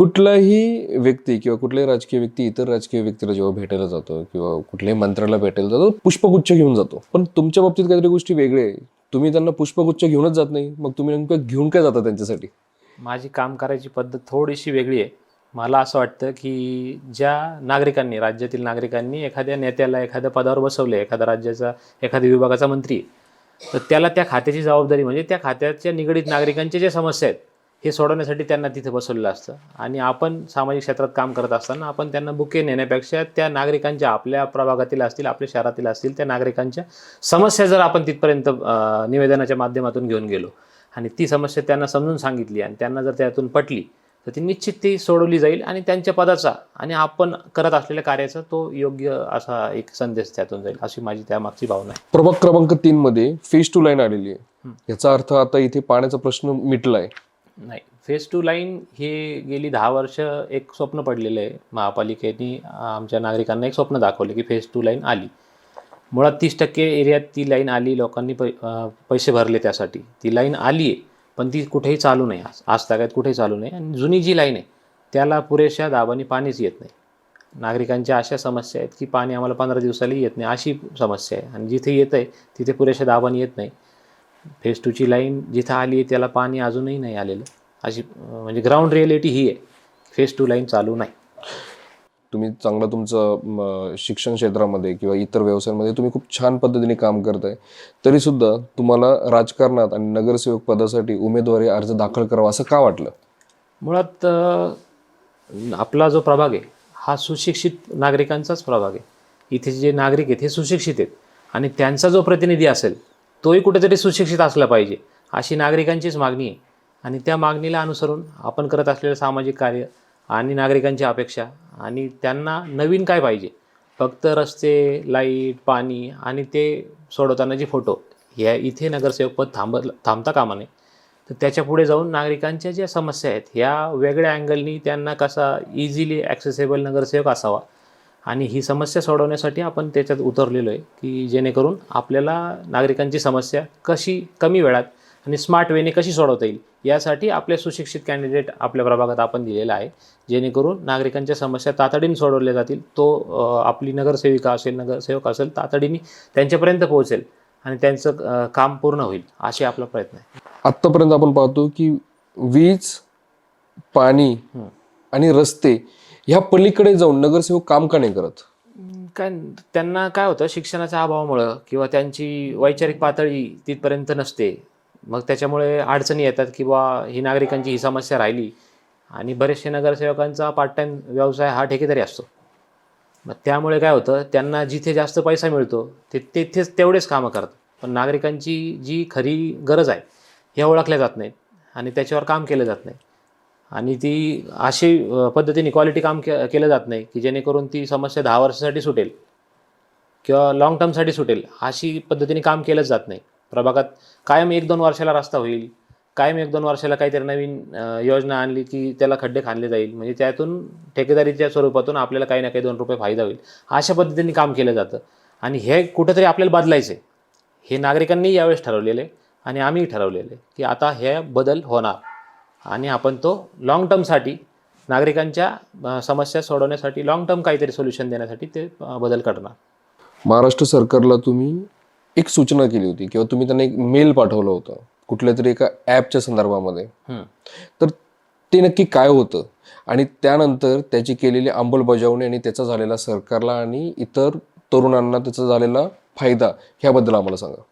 कुठलाही व्यक्ती किंवा कुठलाही राजकीय व्यक्ती इतर राजकीय व्यक्तीला जेव्हा भेटायला जातो किंवा कुठल्याही मंत्र्याला भेटायला जातो पुष्पगुच्छ घेऊन जातो. पण तुमच्या बाबतीत काहीतरी गोष्टी वेगळ्या आहे. तुम्ही त्यांना पुष्पगुच्छ घेऊनच जात नाही, मग तुम्ही नेमकं घेऊन काय जाता त्यांच्यासाठी? माझी काम करायची पद्धत थोडीशी वेगळी आहे. मला असं वाटतं की ज्या नागरिकांनी, राज्यातील नागरिकांनी एखाद्या नेत्याला एखाद्या पदावर बसवले, एखाद्या राज्याचा एखाद्या विभागाचा मंत्री आहे, तर त्याला त्या खात्याची जबाबदारी म्हणजे त्या खात्याच्या निगडीत नागरिकांच्या ज्या समस्या आहेत हे सोडवण्यासाठी त्यांना तिथे बसवलेलं असतं. आणि आपण सामाजिक क्षेत्रात काम करत असताना आपण त्यांना बुके नेण्यापेक्षा त्या नागरिकांच्या, आपल्या प्रभागातील असतील, आपल्या शहरातील असतील, त्या नागरिकांच्या समस्या जर आपण तिथपर्यंत निवेदनाच्या माध्यमातून घेऊन गेलो आणि ती समस्या त्यांना समजून सांगितली आणि त्यांना जर त्यातून पटली तर ती निश्चित ती सोडवली जाईल आणि त्यांच्या पदाचा आणि आपण करत असलेल्या कार्याचा तो योग्य असा एक संदेश त्यातून जाईल, अशी माझी त्यामागची भावना आहे. प्रभाग क्रमांक 3 मध्ये फेज 2 लाईन आलेली आहे. याचा अर्थ आता इथे पाण्याचा प्रश्न मिटलाय? नाही, फेज 2 लाईन हे गेली 10 वर्ष एक स्वप्न पडलेलं आहे. महापालिकेने आमच्या नागरिकांना एक स्वप्न दाखवले की फेज 2 लाईन आली. मुळात 30% एरियात ती लाईन आली, लोकांनी पैसे भरले त्यासाठी. ती लाईन आली आहे पण ती कुठेही चालू नाही, आज तागायत कुठेही चालू नाही. आणि जुनी जी लाईन आहे त्याला पुरेशा दाबाने पाणीच येत नाही. नागरिकांच्या अशा समस्या आहेत की पाणी आम्हाला 15 दिवसाला येत नाही, अशी समस्या आहे. आणि जिथे येतं आहे तिथे पुरेशा दाबाने येत नाही. फेज 2ची लाईन जिथं आली आहे त्याला पाणी अजूनही नाही आलेलं, अशी म्हणजे ग्राउंड रिॲलिटी ही आहे. फेज 2 लाईन चालू नाही. तुम्ही चांगलं तुमचं शिक्षण क्षेत्रामध्ये किंवा इतर व्यवसायांमध्ये तुम्ही खूप छान पद्धतीने काम करताय, तरी सुद्धा तुम्हाला राजकारणात आणि नगरसेवक पदासाठी उमेदवारी अर्ज दाखल करावा असं का वाटलं? मुळात आपला जो प्रभाग आहे हा सुशिक्षित नागरिकांचाच प्रभाग आहे. इथे जे नागरिक आहेत हे सुशिक्षित आहेत आणि त्यांचा जो प्रतिनिधी असेल तोही कुठेतरी सुशिक्षित असला पाहिजे, अशी नागरिकांचीच मागणी आहे. आणि त्या मागणीला अनुसरून आपण करत असलेलं सामाजिक कार्य आणि नागरिकांची अपेक्षा आणि त्यांना नवीन काय पाहिजे, फक्त रस्ते, लाईट, पाणी आणि ते सोडवतानाचे फोटो, ह्या इथे नगरसेवक पद थांबता कामा नये. तर त्याच्या पुढे जाऊन नागरिकांच्या ज्या समस्या आहेत ह्या वेगळ्या अँगलनी त्यांना कसा इझिली ॲक्सेसेबल नगरसेवक असावा आणि ही समस्या सोडवण्यासाठी आपण त्याच्यात उतरलेलो आहे की जेणेकरून आपल्याला नागरिकांची समस्या कशी कमी वेळात आणि स्मार्ट वेने कशी सोडवता येईल यासाठी आपले सुशिक्षित कॅन्डिडेट आपल्या प्रभागात आपण दिलेला आहे, जेणेकरून नागरिकांच्या समस्या तातडीने सोडवल्या जातील. तो आपली नगरसेविका असेल, नगरसेवक असेल, तातडीने त्यांच्यापर्यंत पोहोचेल आणि त्यांचं काम पूर्ण होईल, असे आपला प्रयत्न आहे. आत्तापर्यंत आपण पाहतो की वीज, पाणी आणि रस्ते ह्या पलीकडे जाऊन नगरसेवक काम का नाही करत? काय त्यांना काय होतं, शिक्षणाच्या अभावामुळं किंवा त्यांची वैचारिक पातळी तिथपर्यंत नसते. मग त्याच्यामुळे अडचणी येतात की बा ही नागरिकांची ही समस्या राहिली. आणि बरेचसे नगरसेवकांचा पार्ट टाईम व्यवसाय हा ठेकेदारी असतो. मग त्यामुळे काय होतं, त्यांना जिथे जास्त पैसा मिळतो तिथेच तेवढेच कामं करतात. पण नागरिकांची जी खरी गरज आहे ह्या ओळखल्या जात नाहीत आणि त्याच्यावर काम केलं जात नाही. आणि ती अशी पद्धतीने क्वालिटी काम केलं जात नाही की जेणेकरून ती समस्या 10 वर्षासाठी सुटेल किंवा लाँग टर्मसाठी सुटेल, अशी पद्धतीने काम केलंच जात नाही. प्रभागात कायम 1-2 वर्षाला रस्ता होईल, कायम 1-2 वर्षाला काहीतरी नवीन योजना आणली की त्याला खड्डे खाणले जाईल, म्हणजे त्यातून ठेकेदारीच्या स्वरूपातून आपल्याला काही ना काही 2 रुपये फायदा होईल, अशा पद्धतीने काम केलं जातं. आणि हे कुठंतरी आपल्याला बदलायचं आहे. हे नागरिकांनी यावेळेस ठरवलेलं आहे आणि आम्हीही ठरवलेलं आहे की आता हे बदल होणार आणि आपण तो लाँग टर्मसाठी नागरिकांच्या समस्या सोडवण्यासाठी लाँग टर्म काहीतरी सोल्युशन देण्यासाठी ते बदल करणार. महाराष्ट्र सरकारला तुम्ही एक सूचना केली होती किंवा तुम्ही त्यांना एक मेल पाठवलं होतं कुठल्या तरी एका ॲपच्या संदर्भामध्ये, तर ते नक्की काय होतं आणि त्यानंतर त्याची केलेली अंमलबजावणी आणि त्याचा झालेला सरकारला आणि इतर तरुणांना त्याचा झालेला फायदा ह्याबद्दल आम्हाला सांगा.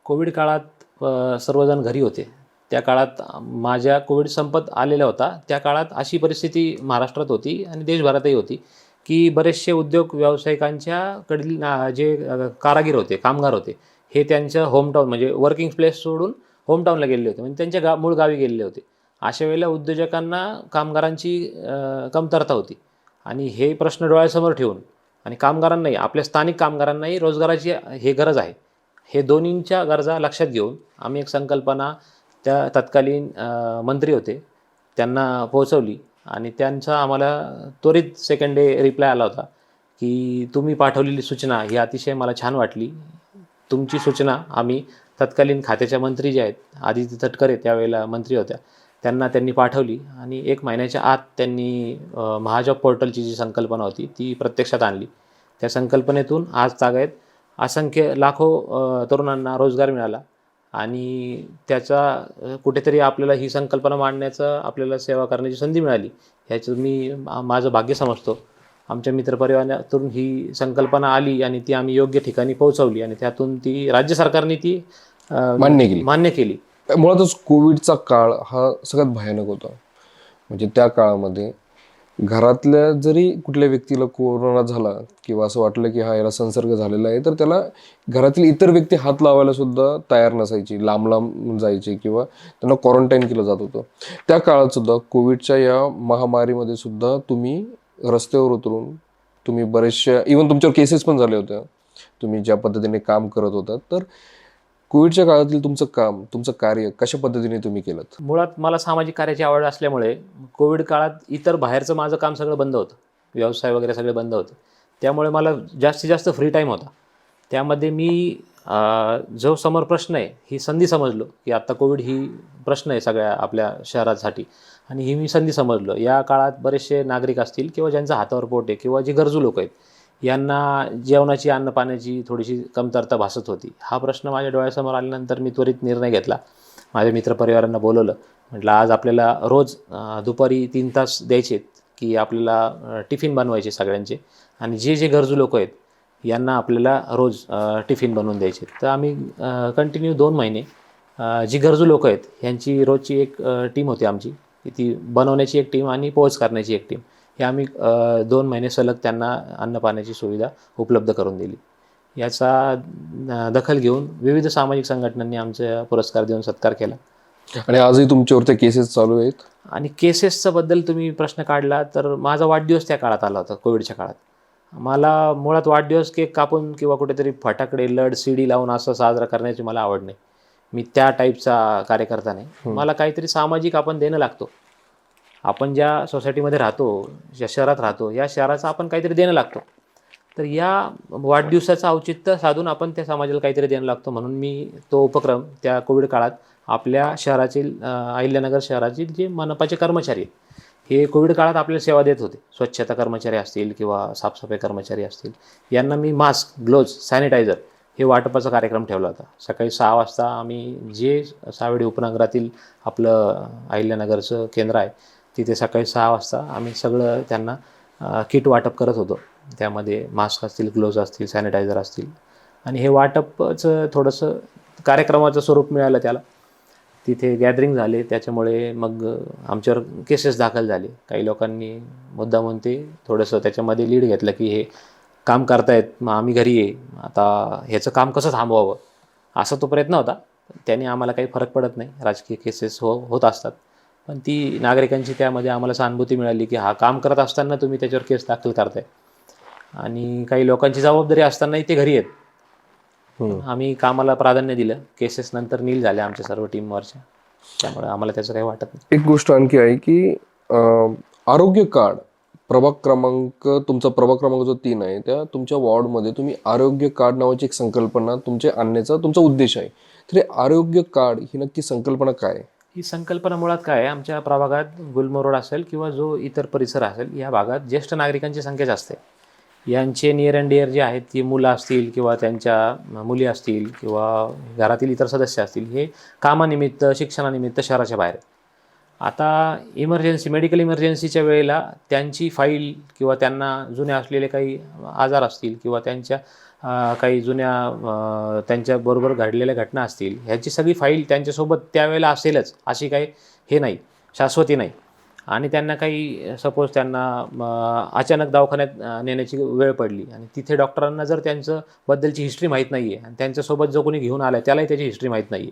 कोविड काळात सर्वजण घरी होते. त्या काळात माझ्या कोविड संपत आलेला होता. त्या काळात अशी परिस्थिती महाराष्ट्रात होती आणि देशभरातही होती की बरेचसे उद्योग व्यावसायिकांच्याकडील जे कारागीर होते, कामगार होते, हे त्यांचं होमटाऊन म्हणजे वर्किंग प्लेस सोडून होमटाऊनला गेलेले होते, म्हणजे त्यांच्या मूळ गावी गेलेले होते. अशा वेळेला उद्योजकांना कामगारांची कमतरता होती आणि हे प्रश्न डोळ्यासमोर ठेवून आणि कामगारांनाही, आपल्या स्थानिक कामगारांनाही रोजगाराची हे गरज आहे, हे दोन्हींच्या गरजा लक्षात घेऊन आम्ही एक संकल्पना त्या तत्कालीन मंत्री होते त्यांना पोहोचवली आणि त्यांचा आम्हाला त्वरित सेकंड डे रिप्लाय आला होता की तुम्ही पाठवलेली सूचना ही अतिशय मला छान वाटली. तुमची सूचना आम्ही तत्कालीन खात्याच्या मंत्री जे आहेत, आदिती तटकरे त्यावेळेला मंत्री होत्या, त्यांनी पाठवली आणि 1 महिन्याच्या आत त्यांनी महाजॉब पोर्टलची जी संकल्पना होती ती प्रत्यक्षात आणली. त्या संकल्पनेतून आज तागायत असंख्य लाखो तरुणांना रोजगार मिळाला आणि त्याचा कुठेतरी आपल्याला ही संकल्पना मांडण्याचं, आपल्याला सेवा करण्याची संधी मिळाली. ह्याचं मी माझं भाग्य समजतो. आमच्या मित्रपरिवारातून ही संकल्पना आली आणि ती आम्ही योग्य ठिकाणी पोहोचवली आणि त्यातून ती राज्य सरकारने ती मान्य केली. मुळातच कोविडचा काळ हा सगळ्यात भयानक होता. म्हणजे त्या काळामध्ये घरातल्या जरी कुठल्या व्यक्तीला कोरोना झाला किंवा असं वाटलं की हा याला संसर्ग झालेला आहे, तर त्याला घरातील इतर व्यक्ती हात लावायला सुद्धा तयार नसायची, लांब लांब जायचे किंवा त्यांना क्वारंटाईन केलं जात होतं. त्या काळात सुद्धा कोविडच्या या महामारीमध्ये सुद्धा तुम्ही रस्त्यावर उतरून तुम्ही बरेचशा इव्हन तुमच्यावर केसेस पण झाल्या होत्या, तुम्ही ज्या पद्धतीने काम करत होता. तर कोविडच्या काळातील तुमचं कार्य कशा पद्धतीने तुम्ही केलं? मुळात मला सामाजिक कार्याची आवड असल्यामुळे कोविड काळात इतर बाहेरचं माझं काम सगळं बंद होतं, व्यवसाय वगैरे सगळे बंद होते. त्यामुळे मला जास्तीत जास्त फ्री टाईम होता. त्यामध्ये मी जो समोर प्रश्न आहे ही संधी समजलो की आत्ता कोविड ही प्रश्न आहे सगळ्या आपल्या शहरासाठी आणि ही मी संधी समजलो. या काळात बरेचसे नागरिक असतील किंवा ज्यांचा हातावर पोट आहे किंवा जे गरजू लोक आहेत, यांना जेवणाची, अन्न पाण्याची थोडीशी कमतरता भासत होती. हा प्रश्न माझ्या डोळ्यासमोर आल्यानंतर मी त्वरित निर्णय घेतला. माझ्या मित्रपरिवारांना बोलवलं. म्हटलं आज आपल्याला रोज दुपारी 3 तास द्यायचे की आपल्याला टिफिन बनवायचे सगळ्यांचे आणि जे जे गरजू लोक आहेत यांना आपल्याला रोज टिफिन बनवून द्यायचे. तर आम्ही कंटिन्यू 2 महिने जी गरजू लोक आहेत यांची रोजची एक टीम होती आमची, ती बनवण्याची एक टीम आणि पोच करण्याची एक टीम, हे आम्ही 2 महिने सलग त्यांना अन्न पाण्याची सुविधा उपलब्ध करून दिली. याचा दखल घेऊन विविध सामाजिक संघटनांनी आमचा पुरस्कार देऊन सत्कार केला. आणि आजही तुमच्यावर ते केसेस चालू आहेत? आणि केसेसचा बद्दल तुम्ही प्रश्न काढला तर माझा वाढदिवस त्या काळात आला होता, कोविडच्या काळात. मला मुळात वाढदिवस केक कापून किंवा कुठेतरी फटाकडे लड सीडी लावून असं साजरा करण्याची मला आवड नाही. मी त्या टाईपचा कार्यकर्ता नाही. मला काहीतरी सामाजिक आपण देणं लागतो. आपण ज्या सोसायटीमध्ये राहतो, ज्या शहरात राहतो, या शहराचं आपण काहीतरी देणं लागतो. तर या वाढदिवसाचं औचित्य साधून आपण त्या समाजाला काहीतरी देणं लागतो. म्हणून मी तो उपक्रम त्या कोविड काळात आपल्या शहरातील अहिल्यानगर शहरातील जे मनपाचे कर्मचारी आहेत, हे कोविड काळात आपल्याला सेवा देत होते. स्वच्छता कर्मचारी असतील किंवा साफसफाई कर्मचारी असतील, यांना मी मास्क, ग्लोव्ज, सॅनिटायझर हे वाटपाचा कार्यक्रम ठेवला होता. सकाळी 6 वाजता आम्ही जे सावेडी उपनगरातील आपलं अहिल्यानगरचं केंद्र आहे, तिथे सकाळी 6 वाजता आम्ही सगळं त्यांना किट वाटप करत होतो. त्यामध्ये मास्क असतील, ग्लोव्ज असतील, सॅनिटायझर असतील आणि हे वाटपचं थोडंसं कार्यक्रमाचं स्वरूप मिळालं त्याला. तिथे गॅदरिंग झाले, त्याच्यामुळे मग आमच्यावर केसेस दाखल झाले. काही लोकांनी मुद्दामून ते थोडंसं त्याच्यामध्ये लीड घेतलं की हे काम करतायत, मग आम्ही घरी आहे, आता ह्याचं काम कसं थांबवावं, असा तो प्रयत्न होता. त्याने आम्हाला काही फरक पडत नाही, राजकीय केसेस होत असतात. पण ती नागरिकांची त्यामध्ये आम्हाला सहानुभूती मिळाली की हा काम करत असताना तुम्ही त्याच्यावर केस दाखल करताय आणि काही लोकांची जबाबदारी असतानाही ते घरी आहेत. आम्ही कामाला प्राधान्य दिलं. केसेस नंतर नील झाल्या आमच्या सर्व टीमवरच्या, त्यामुळे आम्हाला त्याचं काही वाटत नाही. एक गोष्ट आणखी आहे की आरोग्य कार्ड तुमचा प्रभाग क्रमांक जो 3 आहे, त्या तुमच्या वॉर्डमध्ये तुम्ही आरोग्य कार्ड नावाची एक संकल्पना आणण्याचा तुमचा उद्देश आहे. तर आरोग्य कार्ड ही नक्की संकल्पना काय आहे? ही संकल्पना मुळात काय आहे, आमच्या प्रभागात गुलमोहर रोड असेल किंवा जो इतर परिसर असेल, या भागात ज्येष्ठ नागरिकांची संख्या जास्त आहे. यांचे नियर अँड डिअर जे आहेत, ती मुलं असतील किंवा त्यांच्या मुली असतील किंवा घरातील इतर सदस्य असतील, हे कामानिमित्त, शिक्षणानिमित्त शहराच्या बाहेर आहेत. आता मेडिकल इमर्जन्सीच्या वेळेला त्यांची फाईल किंवा त्यांना जुने असलेले काही आजार असतील किंवा त्यांच्या काही जुन्या त्यांच्याबरोबर घडलेल्या घटना असतील, ह्याची सगळी फाईल त्यांच्यासोबत त्यावेळेला असेलच अशी काही हे नाही, शाश्वती नाही. आणि त्यांना काही सपोज त्यांना अचानक दवाखान्यात नेण्याची वेळ पडली आणि तिथे डॉक्टरांना जर त्यांच्याबद्दलची हिस्ट्री माहीत नाही आहे आणि त्यांच्यासोबत जो कोणी घेऊन आला त्यालाही त्याची हिस्ट्री माहीत नाही आहे,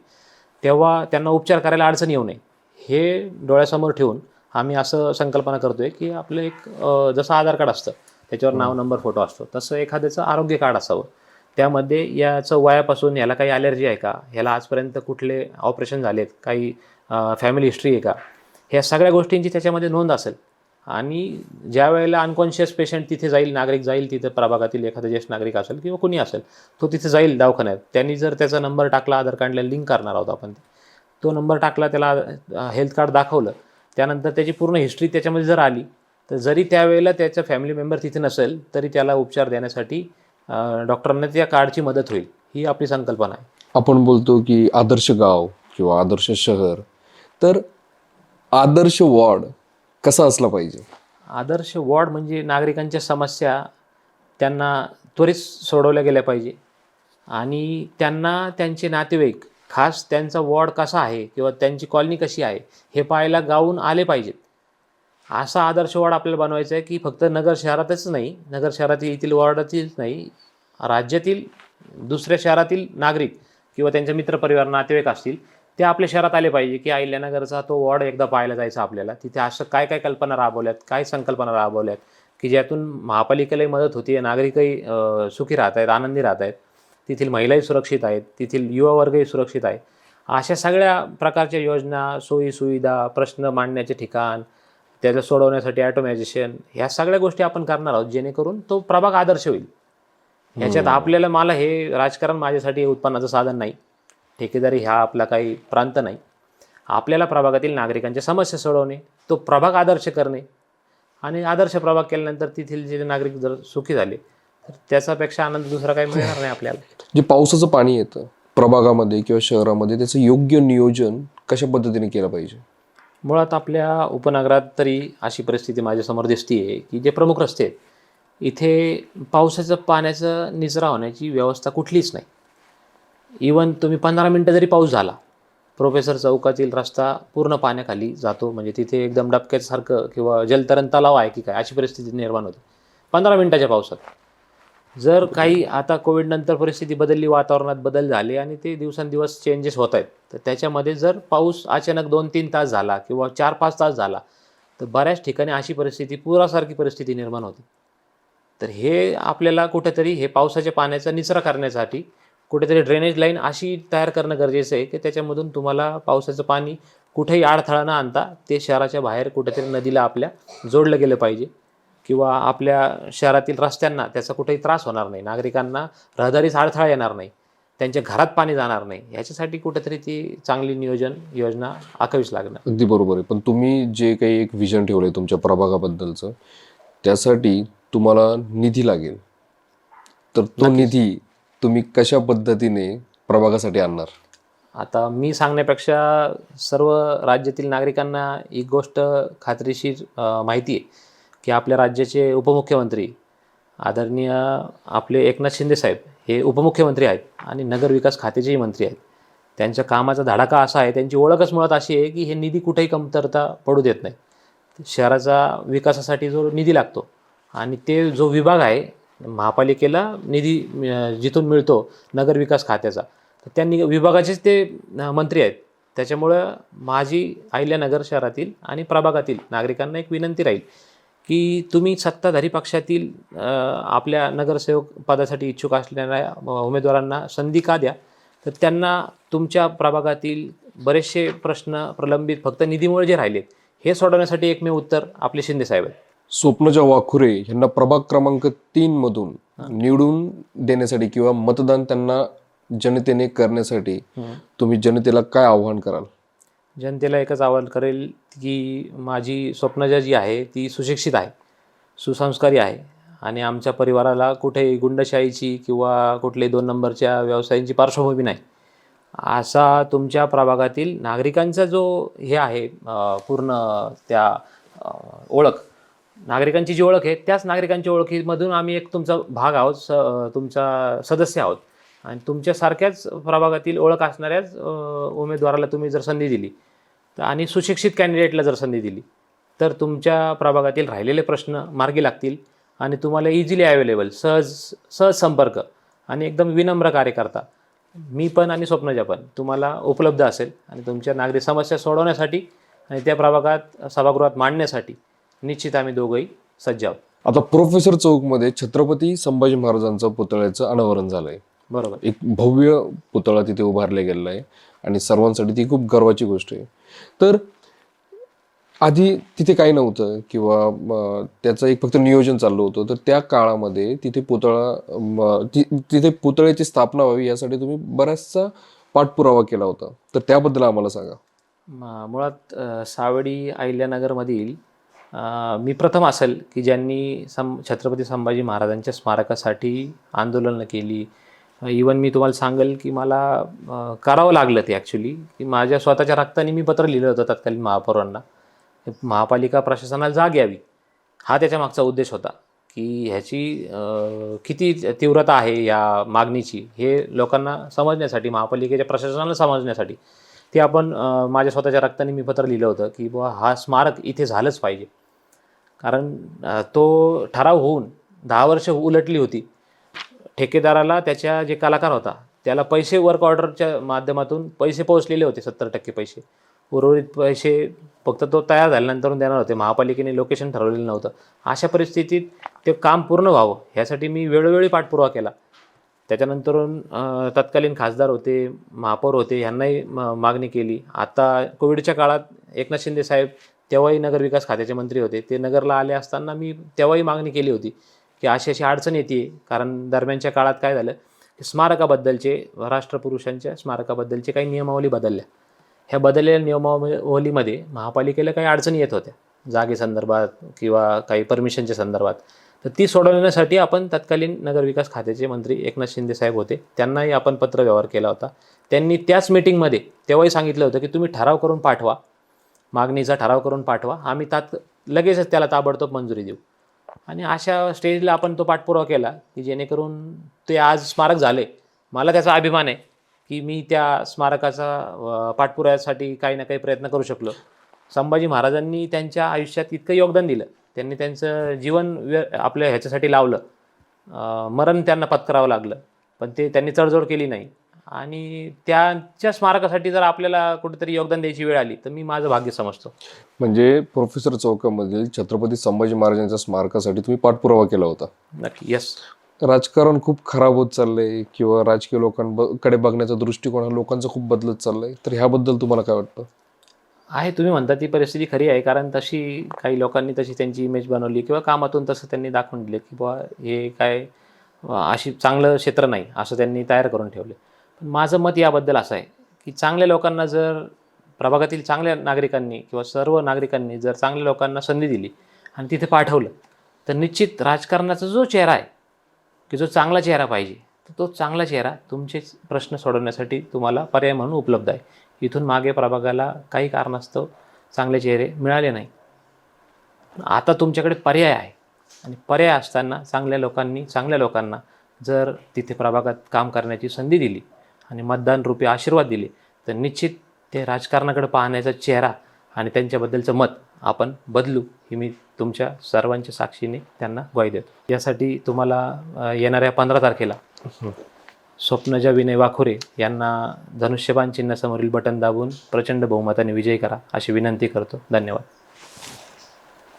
तेव्हा त्यांना उपचार करायला अडचण येऊ नये हे डोळ्यासमोर ठेवून आम्ही असं संकल्पना करतो आहे की आपलं एक जसं आधार कार्ड असतं, त्याच्यावर नाव, नंबर, फोटो असतो, तसं एखाद्याचं आरोग्य कार्ड असावं. त्यामध्ये याचं वयापासून याला काही ॲलर्जी आहे का, ह्याला आजपर्यंत कुठले ऑपरेशन झालेत, काही फॅमिली हिस्ट्री आहे का, ह्या सगळ्या गोष्टींची त्याच्यामध्ये नोंद असेल. आणि ज्या वेळेला अनकॉन्शियस पेशंट तिथे जाईल, नागरिक जाईल, तिथं प्रभागातील एखादा ज्येष्ठ नागरिक असेल किंवा कोणी असेल, तो तिथे जाईल दवाखान्यात, त्यांनी जर त्याचा नंबर टाकला, आधार कार्डला लिंक करणार आहोत आपण, तो नंबर टाकला, त्याला हेल्थ कार्ड दाखवलं, त्यानंतर त्याची पूर्ण हिस्ट्री त्याच्यामध्ये जर आली, तर जरी त्यावेळेला त्याचा फॅमिली मेंबर तिथे नसेल तरी त्याला उपचार देण्यासाठी डॉक्टरांना त्या कार्डची मदत होईल. ही आपली संकल्पना आहे. आपण बोलतो की आदर्श गाव किंवा आदर्श शहर, तर आदर्श वॉर्ड कसा असला पाहिजे? आदर्श वॉर्ड म्हणजे नागरिकांच्या समस्या त्यांना त्वरित सोडवल्या गेल्या पाहिजे आणि त्यांना त्यांचे नातेवाईक, खास त्यांचा वॉर्ड कसा आहे किंवा त्यांची कॉलनी कशी आहे हे पाहायला गावून आले पाहिजेत. असा आदर्श वॉर्ड आपल्याला बनवायचा आहे की फक्त नगर शहरातच नाही, नगर शहरातील येथील वॉर्डातील नाही, राज्यातील दुसऱ्या शहरातील नागरिक किंवा त्यांचे मित्रपरिवार, नातेवाईक असतील, ते आपल्या शहरात आले पाहिजे की अहिल्यानगरचा तो वॉर्ड एकदा पाहायला जायचा आपल्याला. तिथे असं काय काय कल्पना राबवल्यात, काय संकल्पना राबवल्यात की ज्यातून महापालिकेलाही मदत होती, नागरिकही सुखी राहत आहेत, आनंदी राहत आहेत, तेथील महिलाही सुरक्षित आहेत, तेथील युवा वर्गही सुरक्षित आहे. अशा सगळ्या प्रकारच्या योजना, सोयीसुविधा, प्रश्न मांडण्याचे ठिकाण, त्याला सोडवण्यासाठी ॲटोमायझेशन, ह्या सगळ्या गोष्टी आपण करणार आहोत जेणेकरून तो प्रभाग आदर्श होईल. ह्याच्यात आपल्याला, मला हे राजकारण माझ्यासाठी उत्पन्नाचं साधन नाही, ठेकेदारी हा आपला काही प्रांत नाही. आपल्याला प्रभागातील नागरिकांच्या समस्या सोडवणे, तो प्रभाग आदर्श करणे आणि आदर्श प्रभाग केल्यानंतर तेथील जे नागरिक जर सुखी झाले तर त्याच्यापेक्षा आनंद दुसरा काही मिळणार नाही आपल्याला. जे पावसाचं पाणी येतं प्रभागामध्ये किंवा शहरामध्ये, त्याचं योग्य नियोजन कशा पद्धतीने केलं पाहिजे? मुळात आपल्या उपनगरात तरी अशी परिस्थिती माझ्यासमोर दिसते आहे की जे प्रमुख रस्ते आहेत इथे पावसाचं पाण्याचं निचरा होण्याची व्यवस्था कुठलीच नाही. इवन तुम्ही 15 मिनटं जरी पाऊस झाला, प्रोफेसर चौकातील रस्ता पूर्ण पाण्याखाली जातो, म्हणजे तिथे एकदम डबक्यासारखं किंवा जलतरण तलाव आहे की काय अशी परिस्थिती निर्माण होते 15 मिनटाच्या पावसात. जर काही आता कोविडनंतर परिस्थिती बदलली, वातावरणात बदल झाले आणि ते दिवसेंदिवस चेंजेस होत आहेत, तर त्याच्यामध्ये जर पाऊस अचानक 2-3 तास झाला किंवा 4-5 तास झाला तर बऱ्याच ठिकाणी अशी परिस्थिती, पुरासारखी परिस्थिती निर्माण होते. तर हे आपल्याला कुठेतरी हे पावसाच्या पाण्याचा निचरा करण्यासाठी कुठेतरी ड्रेनेज लाईन अशी तयार करणं गरजेचं आहे की त्याच्यामधून तुम्हाला पावसाचं पाणी कुठेही अडथळा न आणता ते शहराच्या बाहेर कुठेतरी नदीला आपल्या जोडलं गेलं पाहिजे किंवा आपल्या शहरातील रस्त्यांना त्याचा कुठेही त्रास होणार नाही, नागरिकांना रहदारीस अडथळा येणार नाही, त्यांच्या घरात पाणी जाणार नाही, याच्यासाठी कुठेतरी ती चांगली नियोजन योजना आखावीच लागणार. अगदी बरोबर आहे. पण तुम्ही जे काही एक विजन ठेवलंय तुमच्या प्रभागाबद्दलचं, त्यासाठी तुम्हाला निधी लागेल, तर तो निधी तुम्ही कशा पद्धतीने प्रभागासाठी आणणार? आता मी सांगण्यापेक्षा सर्व राज्यातील नागरिकांना एक गोष्ट खात्रीशीर माहिती आहे की आपल्या राज्याचे उपमुख्यमंत्री आदरणीय आपले एकनाथ शिंदे साहेब हे उपमुख्यमंत्री आहेत आणि नगरविकास खात्याचेही मंत्री आहेत. त्यांच्या कामाचा धडाका असा आहे, त्यांची ओळखच मुळात अशी आहे की हे निधी कुठेही कमतरता पडू देत नाही. शहराचा विकासासाठी जो निधी लागतो आणि ते जो विभाग आहे महापालिकेला निधी जिथून मिळतो नगरविकास खात्याचा, तर त्या विभागाचेच ते मंत्री आहेत. त्याच्यामुळं माझी अहिल्यानगर शहरातील आणि प्रभागातील नागरिकांना एक विनंती राहील की तुम्ही सत्ताधारी पक्षातील आपल्या नगरसेवक पदासाठी इच्छुक असलेल्या उमेदवारांना संधी का द्या, तर त्यांना तुमच्या प्रभागातील बरेचसे प्रश्न प्रलंबित फक्त निधीमुळे जे राहिलेत हे सोडवण्यासाठी एकमेव उत्तर आपले शिंदे साहेब आहेत. स्वप्नजा वाखुरे यांना प्रभाग क्रमांक 3 मधून निवडून देण्यासाठी किंवा मतदान त्यांना जनतेने करण्यासाठी तुम्ही जनतेला काय आव्हान कराल? जनतेला एकच आवाहन करेल की माझी स्वप्नजा जी आहे ती सुशिक्षित आहे, सुसंस्कारी आहे आणि आमच्या परिवाराला कुठेही गुंडशाहीची किंवा कुठल्याही 2 नंबरच्या व्यवसायांची पार्श्वभूमी नाही. असा तुमच्या प्रभागातील नागरिकांचा जो हे आहे पूर्ण त्या ओळख, नागरिकांची जी ओळख आहे त्याच नागरिकांच्या ओळखीमधून आम्ही एक तुमचा भाग आहोत, तुमचा सदस्य आहोत आणि तुमच्यासारख्याच प्रभागातील ओळख असणाऱ्याच उमेदवाराला तुम्ही जर संधी दिली आणि सुशिक्षित कॅन्डिडेटला जर संधी दिली तर तुमच्या प्रभागातील राहिलेले प्रश्न मार्गी लागतील आणि तुम्हाला इझिली अवेलेबल, सहज संपर्क आणि एकदम विनम्र कार्यकर्ता मी पण आणि स्वप्नजा पण तुम्हाला उपलब्ध असेल आणि तुमच्या नागरिक समस्या सोडवण्यासाठी आणि त्या प्रभागात सभागृहात मांडण्यासाठी निश्चित आम्ही दोघंही सज्ज आहोत. आता प्रोफेसर चौकमध्ये छत्रपती संभाजी महाराजांचं पुतळ्याचं अनावरण झालंय. बरोबर. एक भव्य पुतळा तिथे उभारला गेलेला आहे आणि सर्वांसाठी ती खूप गर्वाची गोष्ट आहे. तर आधी तिथे काही नव्हतं किंवा त्याचं एक फक्त नियोजन चाललं होतं, तर त्या काळामध्ये तिथे तिथे पुतळ्याची स्थापना व्हावी यासाठी तुम्ही बऱ्याचसा पाठपुरावा केला होता, तर त्याबद्दल आम्हाला सांगा. मुळात सावडी अहिल्यानगरमधील मी प्रथम असेल की ज्यांनी छत्रपती संभाजी महाराजांच्या स्मारकासाठी आंदोलनं केली. इवन मी तुम्हाला सांगेल की मला करावं लागलं ते ॲक्च्युली, की माझ्या स्वतःच्या रक्ताने मी पत्र लिहिलं होतं तत्कालीन महापौरांना. महापालिका प्रशासनाला जाग यावी हा त्याच्या मागचा उद्देश होता, की ह्याची किती तीव्रता आहे या मागणीची हे लोकांना समजण्यासाठी, महापालिकेच्या प्रशासनाला समजण्यासाठी ते आपण माझ्या स्वतःच्या रक्ताने मी पत्र लिहिलं होतं की बुवा हा स्मारक इथे झालंच पाहिजे. कारण तो ठराव होऊन 10 वर्ष उलटली होती. ठेकेदाराला त्याच्या जे कलाकार होता त्याला पैसे वर्क ऑर्डरच्या माध्यमातून पैसे पोहोचलेले होते, 70% पैसे. उर्वरित पैसे फक्त तो तयार झाल्यानंतर देणार होते. महापालिकेने लोकेशन ठरवलेलं नव्हतं. अशा परिस्थितीत ते काम पूर्ण व्हावं ह्यासाठी मी वेळोवेळी पाठपुरावा केला. त्याच्यानंतरून तत्कालीन खासदार होते, महापौर होते, यांनाही मागणी केली. आता कोविडच्या काळात एकनाथ शिंदे साहेब तेव्हाही नगरविकास खात्याचे मंत्री होते. ते नगरला आले असताना मी तेव्हाही मागणी केली होती की अशी अशी अडचण येते. कारण दरम्यानच्या काळात काय झालं की स्मारकाबद्दलचे, राष्ट्रपुरुषांच्या स्मारकाबद्दलचे काही नियमावली बदलल्या. ह्या बदललेल्या नियमावलीमध्ये महापालिकेला काही अडचणी येत होत्या जागेसंदर्भात किंवा काही परमिशनच्या संदर्भात. तर ती सोडवण्यासाठी आपण तत्कालीन नगरविकास खात्याचे मंत्री एकनाथ शिंदे साहेब होते, त्यांनाही आपण पत्रव्यवहार केला होता. त्यांनी त्याच मीटिंगमध्ये तेव्हाही सांगितलं होतं की तुम्ही ठराव करून पाठवा, मागणीचा ठराव करून पाठवा, आम्ही लगेचच त्याला ताबडतोब मंजुरी देऊ. आणि अशा स्टेजला आपण तो पाठपुरावा केला की जेणेकरून ते आज स्मारक झाले. मला त्याचा अभिमान आहे की मी त्या स्मारकाचा पाठपुराव्यासाठी काही ना काही प्रयत्न करू शकलो. संभाजी महाराजांनी त्यांच्या आयुष्यात इतकं योगदान दिलं, त्यांनी त्यांचं जीवन आपल्या ह्याच्यासाठी लावलं, मरण त्यांना पत्करावं लागलं, पण त्यांनी तडजोड केली नाही. आणि त्यांच्या स्मारकासाठी जर आपल्याला कुठेतरी योगदान द्यायची वेळ आली तर मी माझं भाग्य समजतो. म्हणजे प्रोफेसर चौकामधील छत्रपती संभाजी महाराजांच्या स्मारकासाठी तुम्ही पाठपुरावा केला होता. नक्की. यस. राजकारण खूप खराब होत चाललंय किंवा राजकीय लोकांकडे बघण्याचा दृष्टिकोन हा लोकांचा खूप बदलत चाललाय, तर ह्याबद्दल तुम्हाला काय वाटतं? आहे, तुम्ही म्हणता ती परिस्थिती खरी आहे. कारण तशी काही लोकांनी तशी त्यांची इमेज बनवली किंवा कामातून तसं त्यांनी दाखवून दिले की बुवा हे काय अशी चांगलं क्षेत्र नाही असं त्यांनी तयार करून ठेवले. पण माझं मत याबद्दल असं आहे की चांगल्या लोकांना जर प्रभागातील चांगल्या नागरिकांनी किंवा सर्व नागरिकांनी जर चांगल्या लोकांना संधी दिली आणि तिथे पाठवलं तर निश्चित राजकारणाचा जो चेहरा आहे की जो चांगला चेहरा पाहिजे तर तो चांगला चेहरा तुमचे प्रश्न सोडवण्यासाठी तुम्हाला पर्याय म्हणून उपलब्ध आहे. इथून मागे प्रभागाला काही कारणास्तव चांगले चेहरे मिळाले नाही. आता तुमच्याकडे पर्याय आहे आणि पर्याय असताना चांगल्या लोकांना जर तिथे प्रभागात काम करण्याची संधी दिली आणि मतदान रूपी आशीर्वाद दिले तर निश्चित ते राजकारणाकडे पाहण्याचा चेहरा आणि त्यांच्याबद्दलचं मत आपण बदलू ही मी तुमच्या सर्वांच्या साक्षीने त्यांना ग्वाही देतो. यासाठी तुम्हाला येणाऱ्या 15 तारखेला स्वप्नजा विनय वाखुरे यांना धनुष्यबाण चिन्हासमोरील बटन दाबून प्रचंड बहुमताने विजयी करा अशी विनंती करतो. धन्यवाद.